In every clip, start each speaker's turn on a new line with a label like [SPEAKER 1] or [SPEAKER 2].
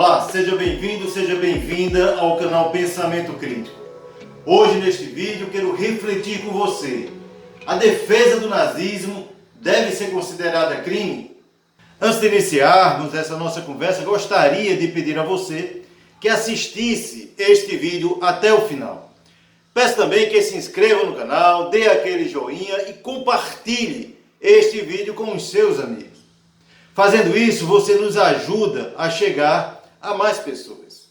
[SPEAKER 1] Olá, seja bem-vindo, seja bem-vinda ao canal Pensamento Crítico. Hoje, neste vídeo, quero refletir com você. A defesa do nazismo deve ser considerada crime? Antes de iniciarmos essa nossa conversa, gostaria de pedir a você que assistisse este vídeo até o final. Peço também que se inscreva no canal, dê aquele joinha e compartilhe este vídeo com os seus amigos. Fazendo isso, você nos ajuda a chegar a mais pessoas.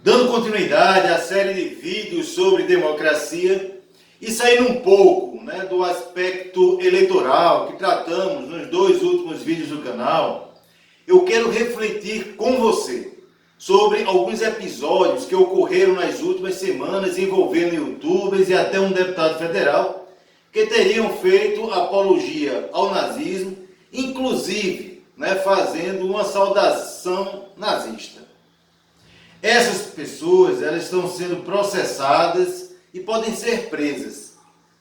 [SPEAKER 1] Dando continuidade à série de vídeos sobre democracia e saindo um pouco do aspecto eleitoral que tratamos nos dois últimos vídeos do canal, eu quero refletir com você sobre alguns episódios que ocorreram nas últimas semanas envolvendo youtubers e até um deputado federal que teriam feito apologia ao nazismo, inclusive fazendo uma saudação nazista. Essas pessoas elas estão sendo processadas e podem ser presas.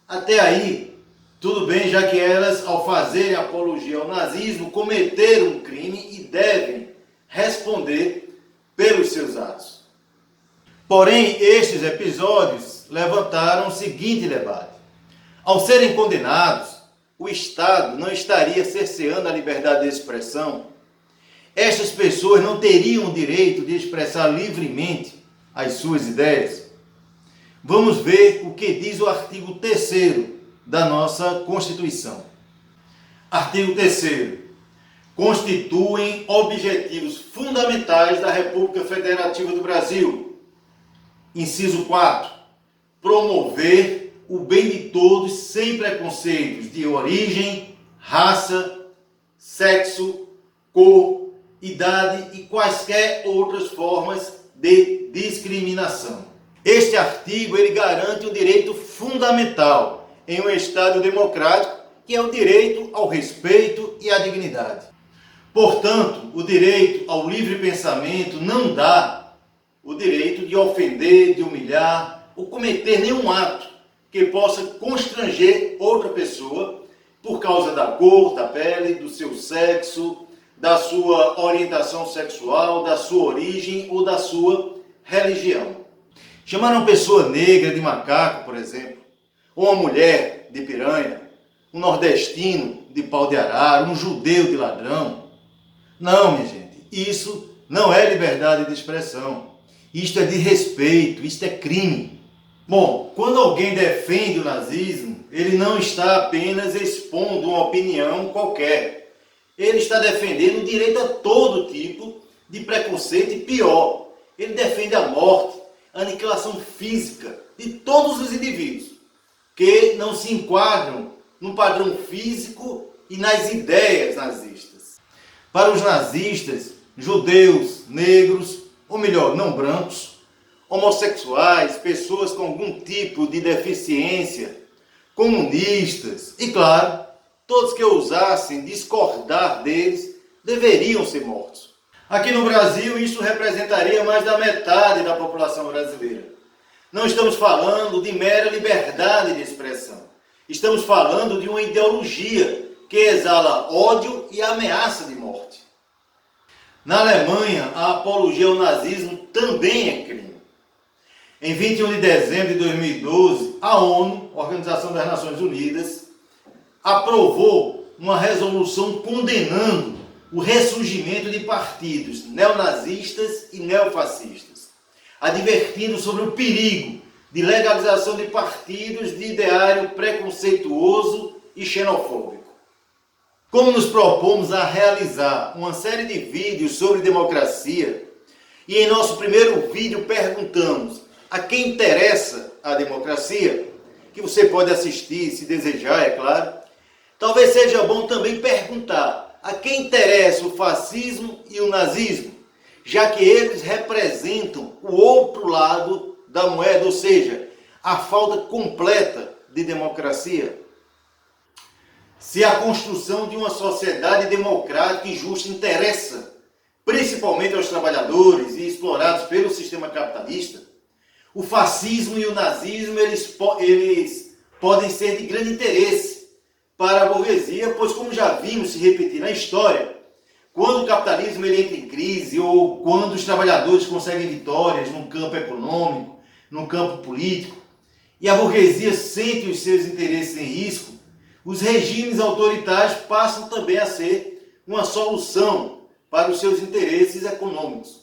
[SPEAKER 1] Até aí, tudo bem, já que elas, ao fazerem apologia ao nazismo, cometeram um crime e devem responder pelos seus atos. Porém, estes episódios levantaram o seguinte debate. Ao serem condenados, o Estado não estaria cerceando a liberdade de expressão? Estas pessoas não teriam o direito de expressar livremente as suas ideias? Vamos ver o que diz o artigo 3º da nossa Constituição. Artigo 3º. Constituem objetivos fundamentais da República Federativa do Brasil. Inciso 4. Promover o bem de todos sem preconceitos de origem, raça, sexo, cor, idade e quaisquer outras formas de discriminação. Este artigo ele garante um direito fundamental em um Estado democrático, que é o direito ao respeito e à dignidade. Portanto, o direito ao livre pensamento não dá o direito de ofender, de humilhar ou cometer nenhum ato que possa constranger outra pessoa por causa da cor, da pele, do seu sexo, da sua orientação sexual, da sua origem ou da sua religião. Chamar uma pessoa negra de macaco, por exemplo, ou uma mulher de piranha, um nordestino de pau de arara, um judeu de ladrão. Não, minha gente, isso não é liberdade de expressão. Isto é desrespeito, isto é crime. Bom, quando alguém defende o nazismo, ele não está apenas expondo uma opinião qualquer. Ele está defendendo o direito a todo tipo de preconceito e pior. Ele defende a morte, a aniquilação física de todos os indivíduos que não se enquadram no padrão físico e nas ideias nazistas. Para os nazistas, judeus, negros, ou melhor, não brancos, homossexuais, pessoas com algum tipo de deficiência, comunistas e, claro, todos que ousassem discordar deles deveriam ser mortos. Aqui no Brasil, isso representaria mais da metade da população brasileira. Não estamos falando de mera liberdade de expressão. Estamos falando de uma ideologia que exala ódio e ameaça de morte. Na Alemanha, a apologia ao nazismo também é crime. Em 21 de dezembro de 2012, a ONU, Organização das Nações Unidas, aprovou uma resolução condenando o ressurgimento de partidos neonazistas e neofascistas, advertindo sobre o perigo de legalização de partidos de ideário preconceituoso e xenofóbico. Como nos propomos a realizar uma série de vídeos sobre democracia, e em nosso primeiro vídeo perguntamos a quem interessa a democracia, que você pode assistir se desejar, é claro, talvez seja bom também perguntar a quem interessa o fascismo e o nazismo, já que eles representam o outro lado da moeda, ou seja, a falta completa de democracia. Se a construção de uma sociedade democrática e justa interessa principalmente aos trabalhadores e explorados pelo sistema capitalista, o fascismo e o nazismo eles podem ser de grande interesse para a burguesia, pois, como já vimos se repetir na história, Quando o capitalismo ele entra em crise ou quando os trabalhadores conseguem vitórias no campo econômico, no campo político, e a burguesia sente os seus interesses em risco, os regimes autoritários passam também a ser uma solução para os seus interesses econômicos.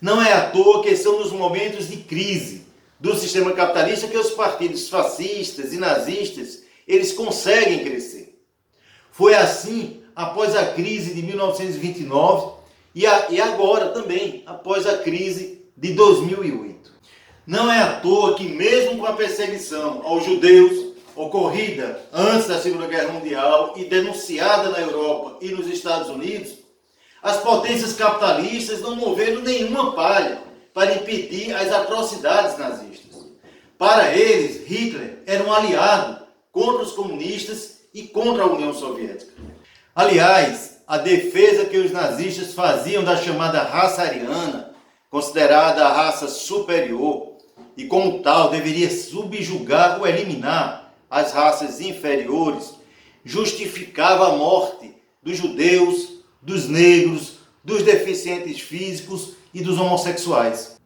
[SPEAKER 1] Não é à toa que são nos momentos de crise do sistema capitalista que os partidos fascistas e nazistas eles conseguem crescer. Foi assim após a crise de 1929 e agora também após a crise de 2008. Não é à toa que mesmo com a perseguição aos judeus ocorrida antes da Segunda Guerra Mundial e denunciada na Europa e nos Estados Unidos, as potências capitalistas não moveram nenhuma palha para impedir as atrocidades nazistas. Para eles, Hitler era um aliado contra os comunistas e contra a União Soviética. Aliás, a defesa que os nazistas faziam da chamada raça ariana, considerada a raça superior, e como tal deveria subjugar ou eliminar as raças inferiores, justificava a morte dos judeus, dos negros, dos deficientes físicos e dos homossexuais.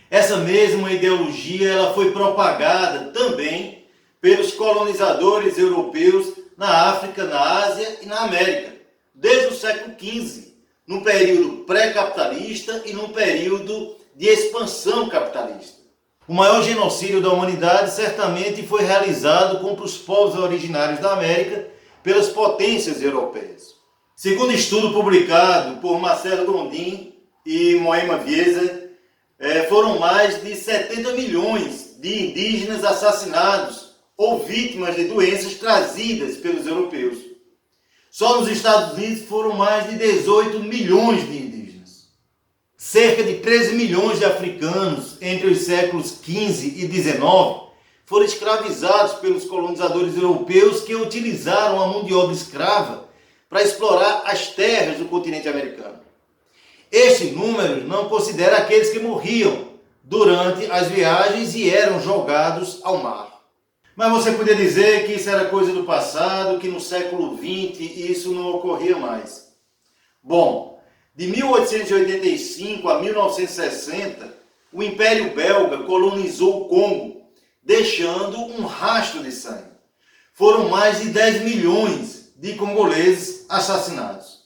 [SPEAKER 1] Essa mesma ideologia ela foi propagada também pelos colonizadores europeus na África, na Ásia e na América, desde o século XV, num período pré-capitalista e num período de expansão capitalista. O maior genocídio da humanidade certamente foi realizado contra os povos originários da América pelas potências europeias. Segundo estudo publicado por Marcelo Gondim e Moema Vieser, foram mais de 70 milhões de indígenas assassinados ou vítimas de doenças trazidas pelos europeus. Só nos Estados Unidos foram mais de 18 milhões de indígenas. Cerca de 13 milhões de africanos entre os séculos XV e XIX foram escravizados pelos colonizadores europeus que utilizaram a mão de obra escrava para explorar as terras do continente americano. Este número não considera aqueles que morriam durante as viagens e eram jogados ao mar. Mas você podia dizer que isso era coisa do passado, que no século XX isso não ocorria mais. Bom, de 1885 a 1960, o Império Belga colonizou o Congo, deixando um rastro de sangue. Foram mais de 10 milhões de congoleses assassinados.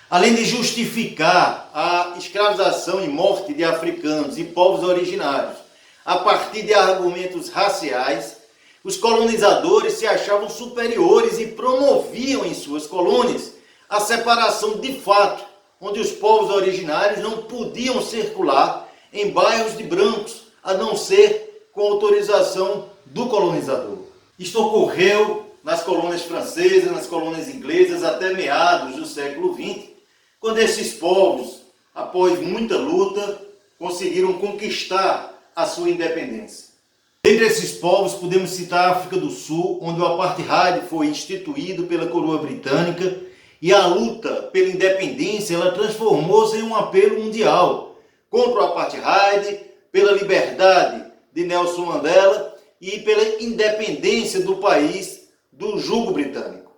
[SPEAKER 1] Além de justificar a escravização e morte de africanos e povos originários a partir de argumentos raciais, os colonizadores se achavam superiores e promoviam em suas colônias a separação de fato, onde os povos originários não podiam circular em bairros de brancos, a não ser com autorização do colonizador. Isto ocorreu nas colônias francesas, nas colônias inglesas, até meados do século XX, quando esses povos, após muita luta, conseguiram conquistar a sua independência. Entre esses povos podemos citar a África do Sul, onde o apartheid foi instituído pela coroa britânica e a luta pela independência ela transformou-se em um apelo mundial contra o apartheid, pela liberdade de Nelson Mandela e pela independência do país do jugo britânico.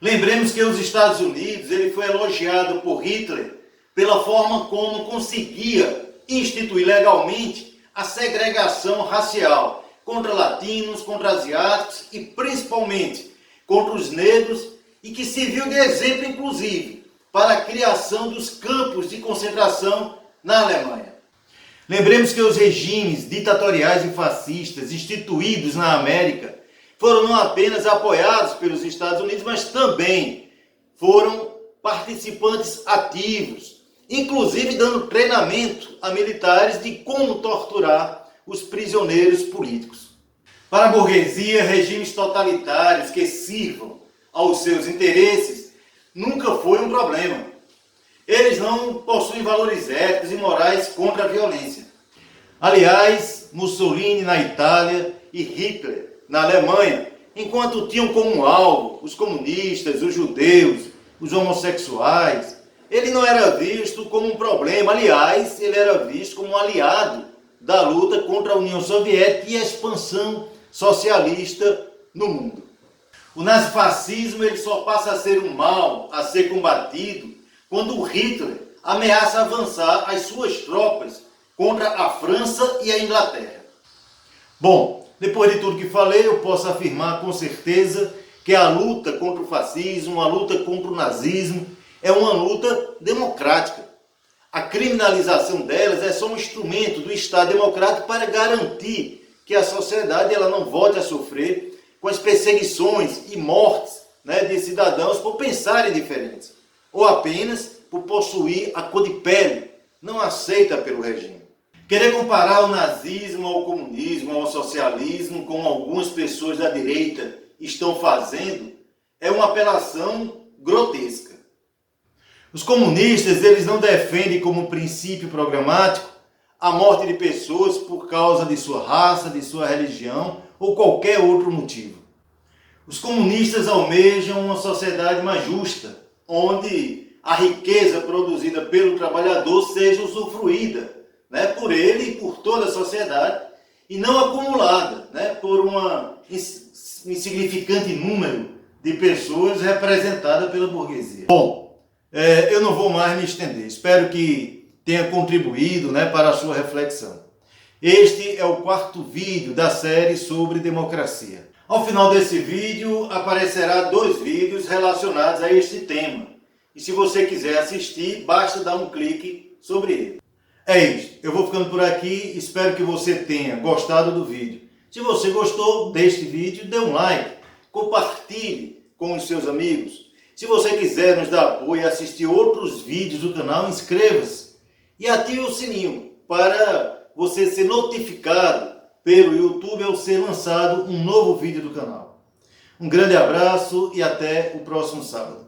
[SPEAKER 1] Lembremos que os Estados Unidos ele foi elogiado por Hitler pela forma como conseguia instituir legalmente a segregação racial contra latinos, contra asiáticos e principalmente contra os negros, e que serviu de exemplo inclusive para a criação dos campos de concentração na Alemanha. Lembremos que os regimes ditatoriais e fascistas instituídos na América foram não apenas apoiados pelos Estados Unidos, mas também foram participantes ativos, inclusive dando treinamento a militares de como torturar os prisioneiros políticos. Para a burguesia, regimes totalitários que sirvam aos seus interesses nunca foi um problema. Eles não possuem valores éticos e morais contra a violência. Aliás, Mussolini na Itália e Hitler na Alemanha, enquanto tinham como alvo os comunistas, os judeus, os homossexuais, ele não era visto como um problema. Aliás, ele era visto como um aliado da luta contra a União Soviética e a expansão socialista no mundo. O nazifascismo ele só passa a ser um mal a ser combatido quando Hitler ameaça avançar as suas tropas contra a França e a Inglaterra. Bom, depois de tudo que falei, eu posso afirmar com certeza que a luta contra o fascismo, a luta contra o nazismo, é uma luta democrática. A criminalização delas é só um instrumento do Estado democrático para garantir que a sociedade ela não volte a sofrer com as perseguições e mortes, de cidadãos por pensarem diferentes, ou apenas por possuir a cor de pele não aceita pelo regime. Querer comparar o nazismo ao comunismo, ao socialismo, como algumas pessoas da direita estão fazendo, é uma apelação grotesca. Os comunistas, eles não defendem como princípio programático a morte de pessoas por causa de sua raça, de sua religião ou qualquer outro motivo. Os comunistas almejam uma sociedade mais justa, onde a riqueza produzida pelo trabalhador seja usufruída, por ele e por toda a sociedade, e não acumulada, por um insignificante número de pessoas representadas pela burguesia. Bom, eu não vou mais me estender. Espero que tenha contribuído para a sua reflexão. Este é o 4º vídeo da série sobre democracia. Ao final desse vídeo aparecerá 2 vídeos relacionados a este tema. E se você quiser assistir, basta dar um clique sobre ele. É isso. Eu vou ficando por aqui. Espero que você tenha gostado do vídeo. Se você gostou deste vídeo, dê um like. Compartilhe com os seus amigos. Se você quiser nos dar apoio e assistir outros vídeos do canal, inscreva-se e ative o sininho para você ser notificado pelo YouTube ao ser lançado um novo vídeo do canal. Um grande abraço e até o próximo sábado.